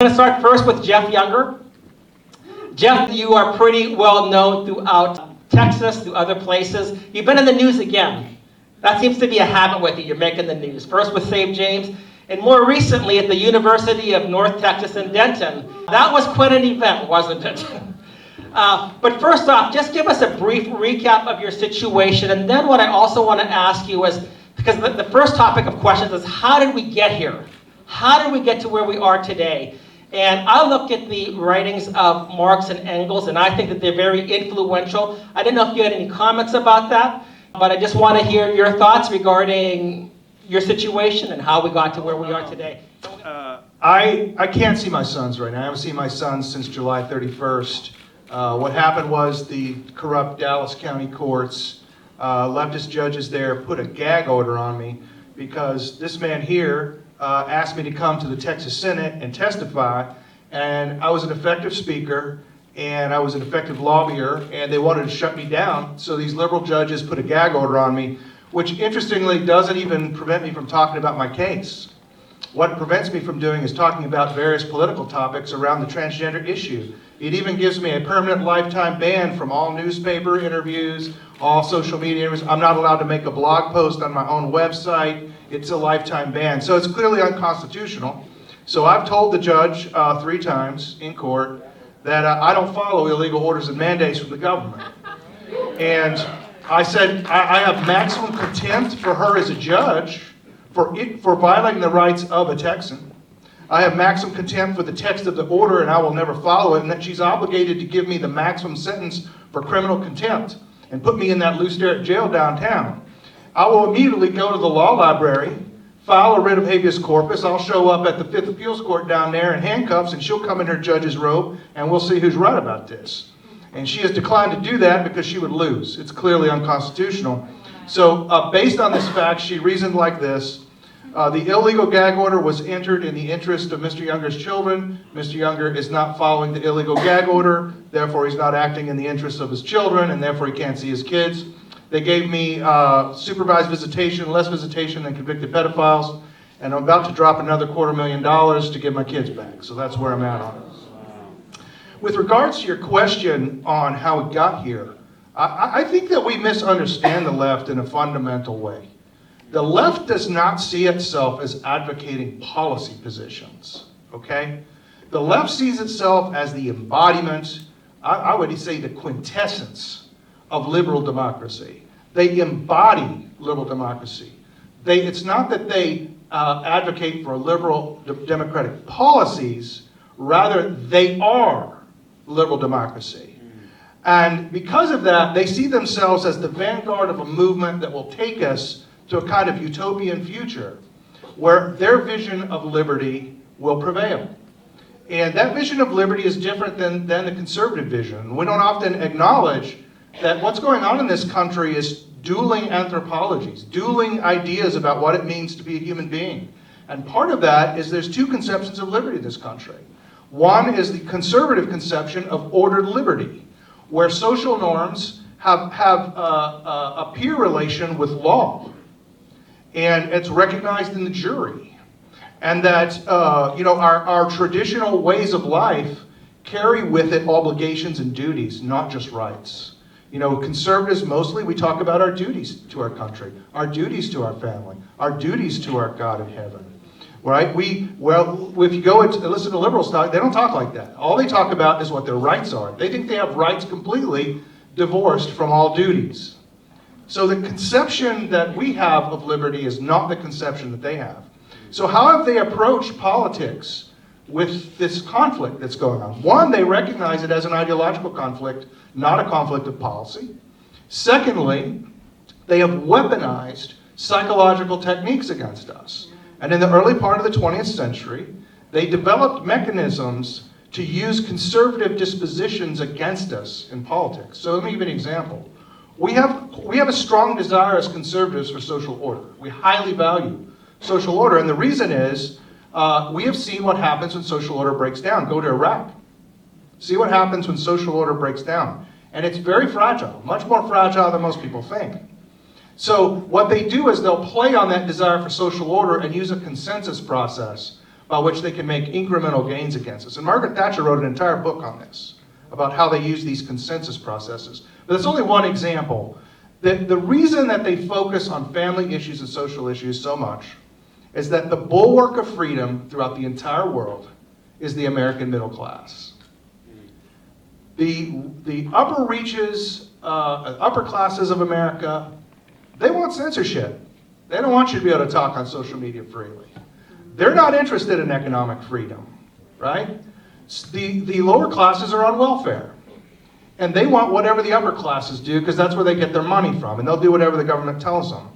I'm going to start first with Jeff Younger. Jeff, you are pretty well known throughout Texas, through other places. You've been in the news again. That seems to be a habit with you. You're making the news. First with Save James, and more recently at the University of North Texas in Denton. That was quite an event, wasn't it? But first off, just give us a brief recap of your situation, and then what I also want to ask you is, because the first topic of questions is, how did we get here? How did we get to where we are today? And I look at the writings of Marx and Engels, and I think that they're very influential. I didn't know if you had any comments about that, but I just want to hear your thoughts regarding your situation and how we got to where we are today. I can't see my sons right now. I haven't seen my sons since July 31st. What happened was the corrupt Dallas County courts, leftist judges there, put a gag order on me because this man here asked me to come to the Texas Senate and testify, and I was an effective speaker and I was an effective lobbyer, and they wanted to shut me down. So these liberal judges put a gag order on me, which interestingly doesn't even prevent me from talking about my case. What prevents me from doing is talking about various political topics around the transgender issue. It even gives me a permanent lifetime ban from all newspaper interviews, all social media interviews. I'm not allowed to make a blog post on my own website. It's a lifetime ban. So it's clearly unconstitutional. So I've told the judge 3 times in court that I don't follow illegal orders and mandates from the government. And I said I have maximum contempt for her as a judge for violating the rights of a Texan. I have maximum contempt for the text of the order, and I will never follow it, and that she's obligated to give me the maximum sentence for criminal contempt and put me in that Lew Sterrett jail downtown. I will immediately go to the law library, file a writ of habeas corpus. I'll show up at the 5th Appeals Court down there in handcuffs, and she'll come in her judge's robe, and we'll see who's right about this. And she has declined to do that because she would lose. It's clearly unconstitutional. So based on this fact, she reasoned like this. The illegal gag order was entered in the interest of Mr. Younger's children. Mr. Younger is not following the illegal gag order, therefore he's not acting in the interest of his children, and therefore he can't see his kids. They gave me supervised visitation, less visitation than convicted pedophiles, and I'm about to drop another $250,000 to get my kids back. So that's where I'm at on it. With regards to your question on how we got here, I think that we misunderstand the left in a fundamental way. The left does not see itself as advocating policy positions, okay? The left sees itself as the embodiment, I would say the quintessence of liberal democracy. They embody liberal democracy. It's not that they advocate for liberal democratic policies, rather they are liberal democracy. And because of that, they see themselves as the vanguard of a movement that will take us to a kind of utopian future where their vision of liberty will prevail. And that vision of liberty is different than the conservative vision. We don't often acknowledge that what's going on in this country is dueling anthropologies, dueling ideas about what it means to be a human being. And part of that is there's 2 conceptions of liberty in this country. One is the conservative conception of ordered liberty, where social norms have a peer relation with law. And it's recognized in the jury. And that our traditional ways of life carry with it obligations and duties, not just rights. You know, conservatives mostly, we talk about our duties to our country, our duties to our family, our duties to our God in heaven. Right? If you go and listen to liberals talk, they don't talk like that. All they talk about is what their rights are. They think they have rights completely divorced from all duties. So the conception that we have of liberty is not the conception that they have. So how have they approached politics with this conflict that's going on? One, they recognize it as an ideological conflict, not a conflict of policy. Secondly, they have weaponized psychological techniques against us. And in the early part of the 20th century, they developed mechanisms to use conservative dispositions against us in politics. So let me give you an example. We have a strong desire as conservatives for social order. We highly value social order, and the reason is we have seen what happens when social order breaks down. Go to Iraq. See what happens when social order breaks down. And it's very fragile, much more fragile than most people think. So what they do is they'll play on that desire for social order and use a consensus process by which they can make incremental gains against us. And Margaret Thatcher wrote an entire book on this, about how they use these consensus processes. But that's only one example. The reason that they focus on family issues and social issues so much is that the bulwark of freedom throughout the entire world is the American middle class. The upper reaches, upper classes of America, they want censorship. They don't want you to be able to talk on social media freely. They're not interested in economic freedom, right? The lower classes are on welfare. And they want whatever the upper classes do because that's where they get their money from. And they'll do whatever the government tells them.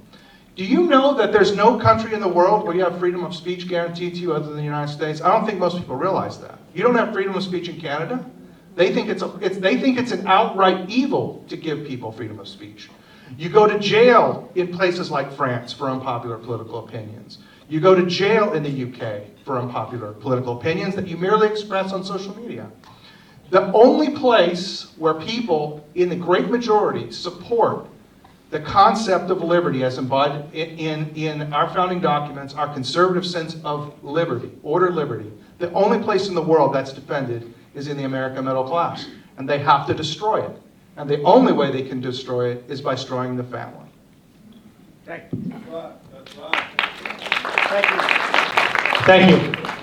Do you know that there's no country in the world where you have freedom of speech guaranteed to you other than the United States? I don't think most people realize that. You don't have freedom of speech in Canada. They think it's an outright evil to give people freedom of speech. You go to jail in places like France for unpopular political opinions. You go to jail in the UK for unpopular political opinions that you merely express on social media. The only place where people, in the great majority, support the concept of liberty as embodied in our founding documents, our conservative sense of liberty, order liberty, the only place in the world that's defended is in the American middle class. And they have to destroy it. And the only way they can destroy it is by destroying the family. Thank you. That's right. Thank you.